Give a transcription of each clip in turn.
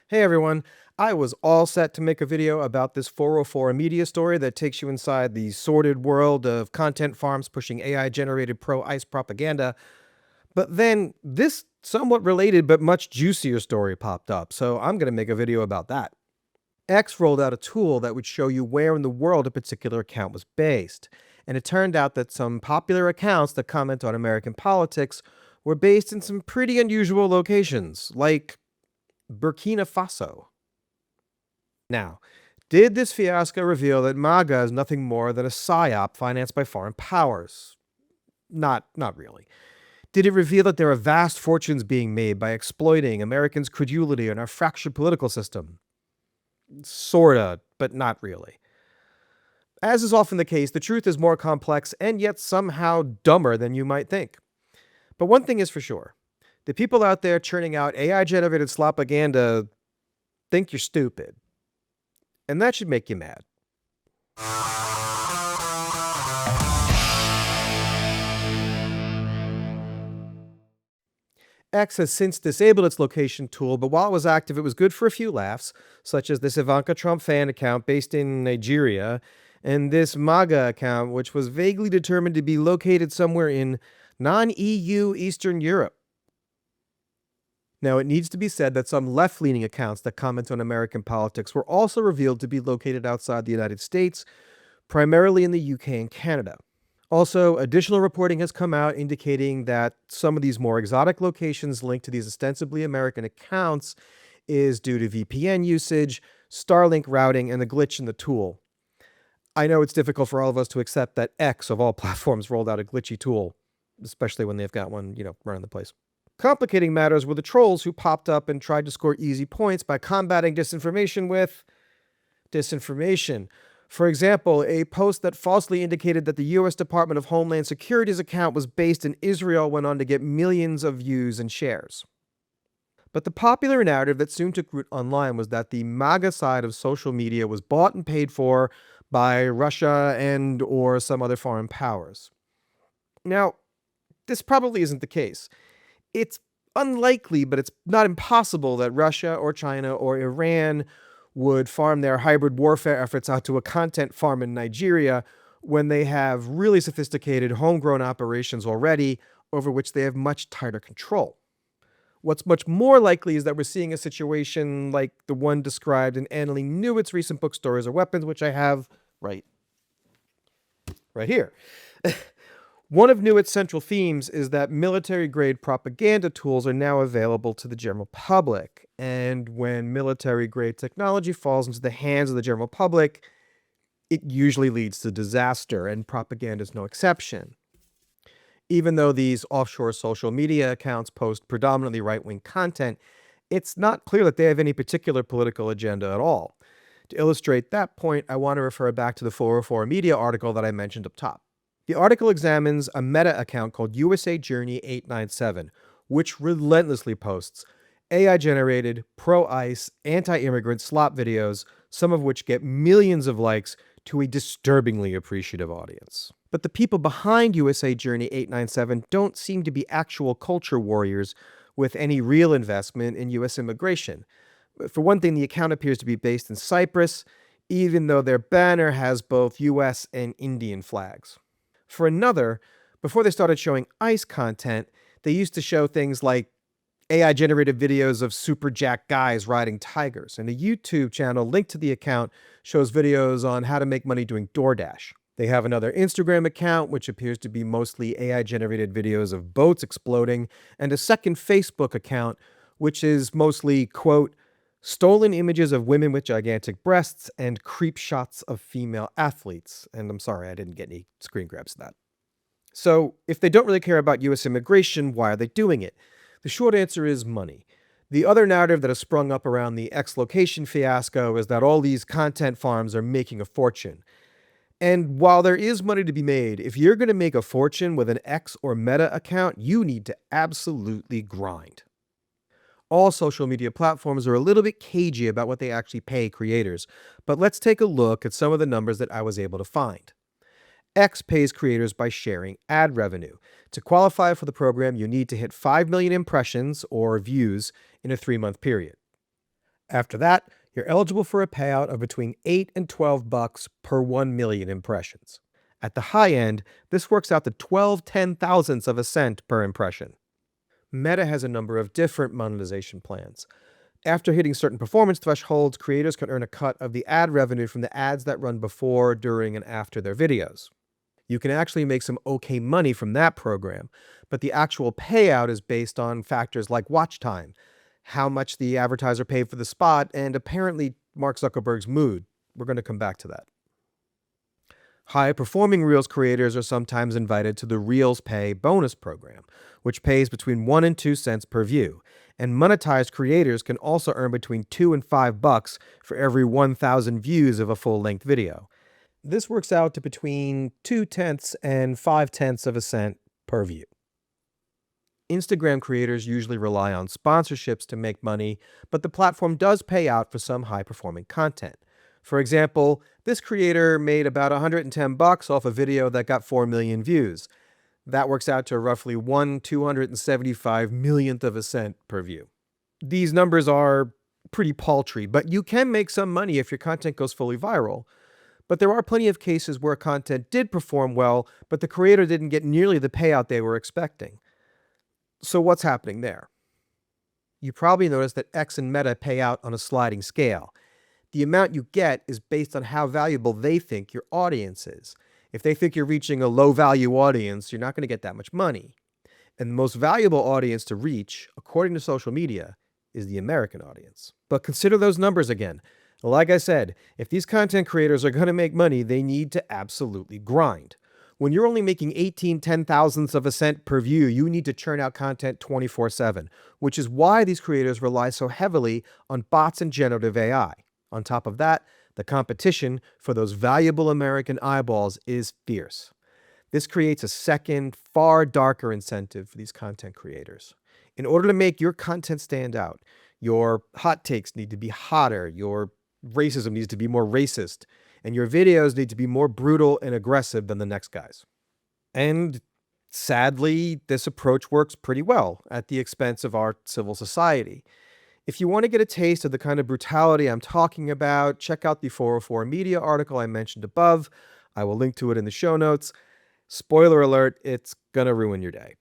Hey everyone, I was all set to make a video about this 404 media story that takes you inside the sordid world of content farms pushing AI-generated pro-ICE propaganda, but then this somewhat related but much juicier story popped up, so I'm going to make a video about that. X rolled out a tool that would show you where in the world a particular account was based, and it turned out that some popular accounts that comment on American politics were based in some pretty unusual locations, like Burkina Faso. Now, did this fiasco reveal that MAGA is nothing more than a psyop financed by foreign powers? Not really. Did it reveal that there are vast fortunes being made by exploiting Americans' credulity in our fractured political system? Sorta, but not really. As is often the case, the truth is more complex and yet somehow dumber than you might think. But one thing is for sure. The people out there churning out AI-generated slopaganda think you're stupid. And that should make you mad. X has since disabled its location tool, but while it was active, it was good for a few laughs, such as this Ivanka Trump fan account based in Nigeria, and this MAGA account, which was vaguely determined to be located somewhere in non-EU Eastern Europe. Now, it needs to be said that some left-leaning accounts that comment on American politics were also revealed to be located outside the United States, primarily in the UK and Canada. Also, additional reporting has come out indicating that some of these more exotic locations linked to these ostensibly American accounts is due to VPN usage, Starlink routing, and the glitch in the tool. I know it's difficult for all of us to accept that X, of all platforms, rolled out a glitchy tool, especially when they've got one, running the place. Complicating matters were the trolls who popped up and tried to score easy points by combating disinformation with disinformation. For example, a post that falsely indicated that the U.S. Department of Homeland Security's account was based in Israel went on to get millions of views and shares. But the popular narrative that soon took root online was that the MAGA side of social media was bought and paid for by Russia and or some other foreign powers. Now, this probably isn't the case. It's unlikely, but it's not impossible that Russia or China or Iran would farm their hybrid warfare efforts out to a content farm in Nigeria when they have really sophisticated homegrown operations already over which they have much tighter control. What's much more likely is that we're seeing a situation like the one described in Annalee Newitt's recent book Stories of Weapons, which I have right here. One of Newitt's central themes is that military-grade propaganda tools are now available to the general public, and when military-grade technology falls into the hands of the general public, it usually leads to disaster, and propaganda is no exception. Even though these offshore social media accounts post predominantly right-wing content, it's not clear that they have any particular political agenda at all. To illustrate that point, I want to refer back to the 404 Media article that I mentioned up top. The article examines a Meta account called USA Journey 897, which relentlessly posts AI-generated, pro-ICE, anti-immigrant slop videos, some of which get millions of likes to a disturbingly appreciative audience. But the people behind USA Journey 897 don't seem to be actual culture warriors with any real investment in U.S. immigration. For one thing, the account appears to be based in Cyprus, even though their banner has both U.S. and Indian flags. For another, before they started showing ICE content, they used to show things like AI-generated videos of super jacked guys riding tigers, and a YouTube channel linked to the account shows videos on how to make money doing DoorDash. They have another Instagram account, which appears to be mostly AI-generated videos of boats exploding, and a second Facebook account, which is mostly, quote, stolen images of women with gigantic breasts and creep shots of female athletes. And I'm sorry, I didn't get any screen grabs of that. So if they don't really care about U.S. immigration, why are they doing it? The short answer is money. The other narrative that has sprung up around the X location fiasco is that all these content farms are making a fortune. And while there is money to be made, if you're going to make a fortune with an X or Meta account, you need to absolutely grind. All social media platforms are a little bit cagey about what they actually pay creators, but let's take a look at some of the numbers that I was able to find. X pays creators by sharing ad revenue. To qualify for the program, you need to hit 5 million impressions or views in a 3-month period. After that, you're eligible for a payout of between $8 and $12 per 1 million impressions. At the high end, this works out to 12/10,000ths of a cent per impression. Meta has a number of different monetization plans. After hitting certain performance thresholds, creators can earn a cut of the ad revenue from the ads that run before, during, and after their videos. You can actually make some okay money from that program, but the actual payout is based on factors like watch time, how much the advertiser paid for the spot, and apparently Mark Zuckerberg's mood. We're going to come back to that. High-performing Reels creators are sometimes invited to the Reels Pay bonus program, which pays between 1 and 2 cents per view, and monetized creators can also earn between $2 and $5 for every 1,000 views of a full-length video. This works out to between 0.2 and 0.5 of a cent per view. Instagram creators usually rely on sponsorships to make money, but the platform does pay out for some high-performing content. For example, this creator made about $110 off a video that got 4 million views. That works out to roughly 1/275 millionth of a cent per view. These numbers are pretty paltry, but you can make some money if your content goes fully viral. But there are plenty of cases where content did perform well, but the creator didn't get nearly the payout they were expecting. So what's happening there? You probably noticed that X and Meta pay out on a sliding scale. The amount you get is based on how valuable they think your audience is. If they think you're reaching a low-value audience, you're not going to get that much money. And the most valuable audience to reach, according to social media, is the American audience. But consider those numbers again. Like I said, if these content creators are going to make money, they need to absolutely grind. When you're only making 18/10,000ths of a cent per view, you need to churn out content 24/7, which is why these creators rely so heavily on bots and generative AI. On top of that, the competition for those valuable American eyeballs is fierce. This creates a second, far darker incentive for these content creators. In order to make your content stand out, your hot takes need to be hotter, your racism needs to be more racist, and your videos need to be more brutal and aggressive than the next guy's. And sadly, this approach works pretty well at the expense of our civil society. If you want to get a taste of the kind of brutality I'm talking about, check out the 404 Media article I mentioned above. I will link to it in the show notes. Spoiler alert, it's gonna ruin your day.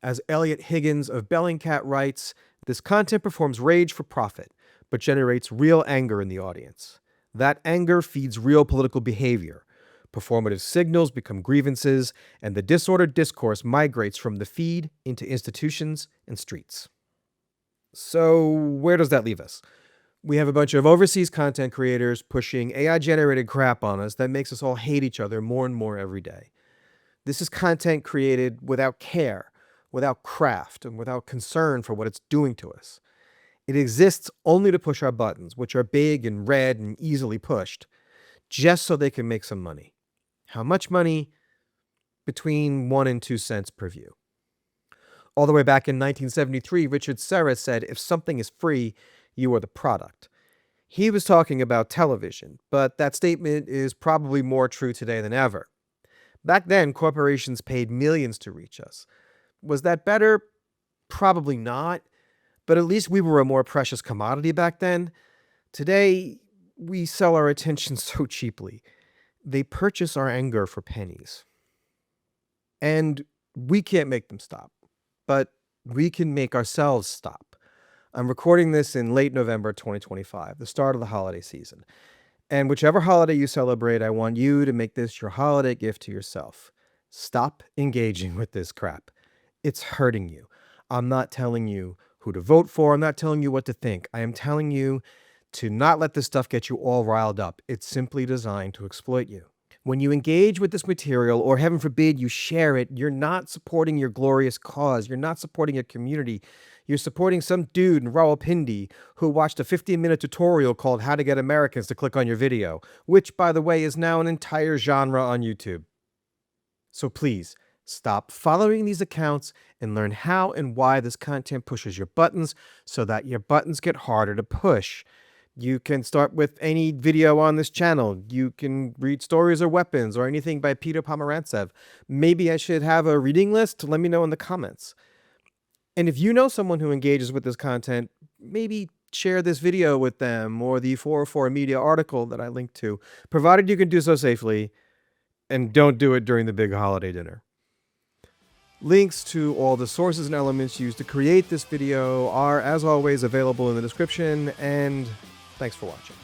As Elliot Higgins of Bellingcat writes, this content performs rage for profit, but generates real anger in the audience. That anger feeds real political behavior. Performative signals become grievances, and the disordered discourse migrates from the feed into institutions and streets. So where does that leave us? We have a bunch of overseas content creators pushing AI-generated crap on us that makes us all hate each other more and more every day. This is content created without care, without craft, and without concern for what it's doing to us. It exists only to push our buttons, which are big and red and easily pushed, just so they can make some money. How much money? Between 1 and 2 cents per view. All the way back in 1973, Richard Serra said, if something is free, you are the product. He was talking about television, but that statement is probably more true today than ever. Back then, corporations paid millions to reach us. Was that better? Probably not, but at least we were a more precious commodity back then. Today, we sell our attention so cheaply. They purchase our anger for pennies. And we can't make them stop, but we can make ourselves stop. I'm recording this in late November 2025, the start of the holiday season. And whichever holiday you celebrate, I want you to make this your holiday gift to yourself. Stop engaging with this crap. It's hurting you. I'm not telling you who to vote for. I'm not telling you what to think. I am telling you to not let this stuff get you all riled up. It's simply designed to exploit you. When you engage with this material, or heaven forbid you share it, you're not supporting your glorious cause. You're not supporting a community. You're supporting some dude in Rawalpindi who watched a 15-minute tutorial called How to Get Americans to Click on Your Video, which, by the way, is now an entire genre on YouTube. So please, stop following these accounts and learn how and why this content pushes your buttons so that your buttons get harder to push. You can start with any video on this channel. You can read Stories or Weapons or anything by Peter Pomerantsev. Maybe I should have a reading list? Let me know in the comments. And if you know someone who engages with this content, maybe share this video with them or the 404 Media article that I linked to, provided you can do so safely, and don't do it during the big holiday dinner. Links to all the sources and elements used to create this video are, as always, available in the description, and thanks for watching.